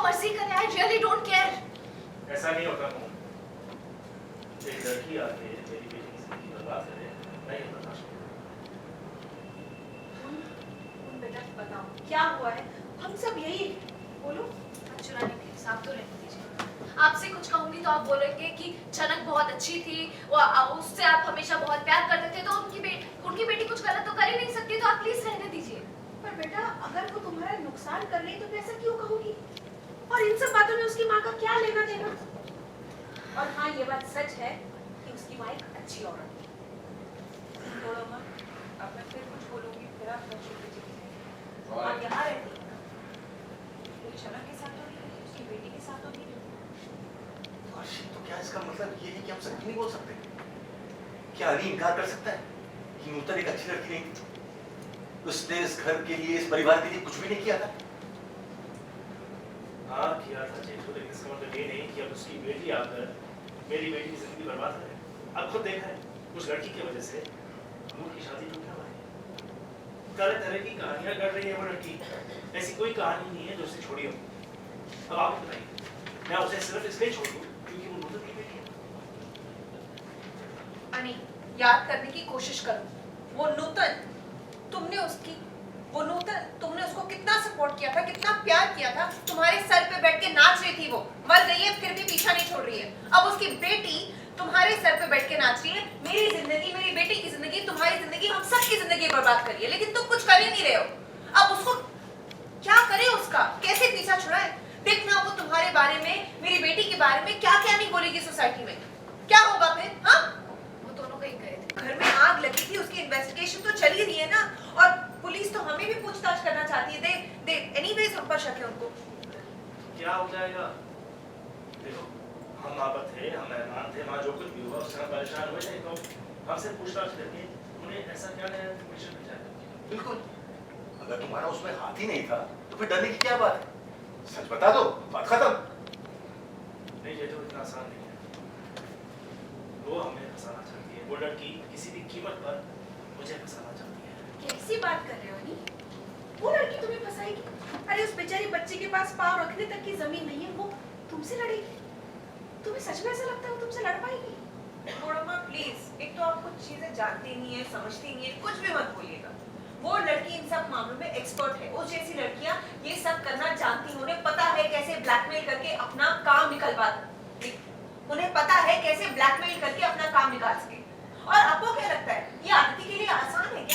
मर्जी करे, I really don't care. ऐसा नहीं होता मोम। एक लड़की आके मेरी बेटी की जिंदगी बर्बाद करे, मैं ये बर्दाश्त नहीं उन बेटा बताओ क्या हुआ है, हम सब यही बोलो। चुराने प्लीज, आप तो रहने दीजिए। आपसे कुछ कहूंगी तो आप बोलेंगे कि छनक बहुत अच्छी थी, वो उससे आप हमेशा बहुत प्यार करते थे, तो उनकी बेटी कुछ गलत तो कर ही नहीं सकती, तो आप प्लीज रहने दीजिए। पर बेटा अगर वो तुम्हारा नुकसान कर रही तो मैं ऐसा क्यों कहूंगी, और इन सब बातों में उसकी माँ का क्या लेना देना। और हाँ ये बात सच है कि उसकी माँ एक अच्छी औरत है। थोड़ा माँ, अब मैं फिर कुछ बोलूंगी, फिर आप मुझे कीजिए। और आप यहाँ रहती है ना, वो छनक के साथ तो नहीं रही, उसकी बेटी के साथ तो नहीं रही। तो क्या इसका मतलब ये है कि हम सच नहीं बोल सकते? क्या अली इनकार कर सकता है कि नूतन एक अच्छी लड़की नहीं थी? उसने इस घर के लिए, इस परिवार के लिए कुछ भी नहीं किया था। हाँ किया था जेठू, लेकिन इसका मतलब ये नहीं कि अब उसकी बेटी आकर मेरी बेटी की जिंदगी बर्बाद करे। अब खुद देखा है, उस लड़की की वजह से नूर की शादी टूटने वाली है। तरह तरह की कहानियां कर रही है वो लड़की। ऐसी कोई कहानी नहीं है जो उसे छोड़ी हो। अब आप ही बताइए, मैं उसे सिर्फ इसलिए छोड़ दूं क्योंकि वो नूतन की बेटी है। अनी, याद करने की कोशिश करो। वो नूतन, तुमने उसको कितना सपोर्ट किया था, कितना प्यार किया था। तुम्हारे सर पे बैठ के नाच रही थी, वो मर गई है फिर भी पीछा नहीं छोड़ रही है। अब उसकी बेटी तुम्हारे सर पे बैठ के नाच रही है। मेरी जिंदगी, मेरी बेटी की जिंदगी, तुम्हारी जिंदगी, हम सब की जिंदगी बर्बाद करी है, लेकिन तुम कुछ कर ही नहीं रहे हो। अब उसको क्या करे, उसका कैसे पीछा छुड़ाए? देखना वो तुम्हारे बारे में, मेरी बेटी के बारे में क्या क्या नहीं बोलेगी सोसाइटी में। क्या होगा फिर? हाँ, वो दोनों कहीं गए थे। घर में आग लगी थी, उसकी इन्वेस्टिगेशन तो चल ही रही है ना, और पुलिस तो हमें भी पूछताछ करना चाहती है। दे एनीवेज हम पर शक है उनको। क्या हो जाएगा? देखो, हम आबद थे, हम मेहमान थे, वहाँ जो कुछ भी हुआ उससे हम परेशान हुए थे, तो हमसे पूछताछ करके उन्हें ऐसा क्या नया इन्फॉर्मेशन मिल जाएगा। बिल्कुल, अगर तुम्हारा उसमें हाथ ही नहीं था तो फिर डरने की क्या बात है? सच बता दो, बात खत्म। नहीं, ये तो इतना आसान नहीं है। वो हमें फंसाना चाहती है, वो लड़की किसी भी कीमत पर मुझे फंसाना चाहती है। कैसी बात कर रहे हो अनी? वो लड़की तुम्हें फंसाएगी? अरे उस बेचारी बच्ची के पास पाँव रखने तक की जमीन नहीं है, वो तुमसे लड़ेगी? तुम्हें सच में ऐसा लगता है वो तुमसे लड़ पाएगी? थोड़ा प्लीज, एक तो आप कुछ चीजें जानती नहीं है, समझती नहीं है, कुछ भी मत बोलिएगा। वो लड़की इन सब मामलों में एक्सपर्ट है। उस जैसी लड़कियां ये सब करना जानती हैं, उन्हें पता है कैसे ब्लैकमेल करके अपना काम निकलवा, उन्हें पता है कैसे ब्लैकमेल करके अपना काम निकाल सके। और आपको क्या लगता है ये आदित्य के लिए आसान है क्या?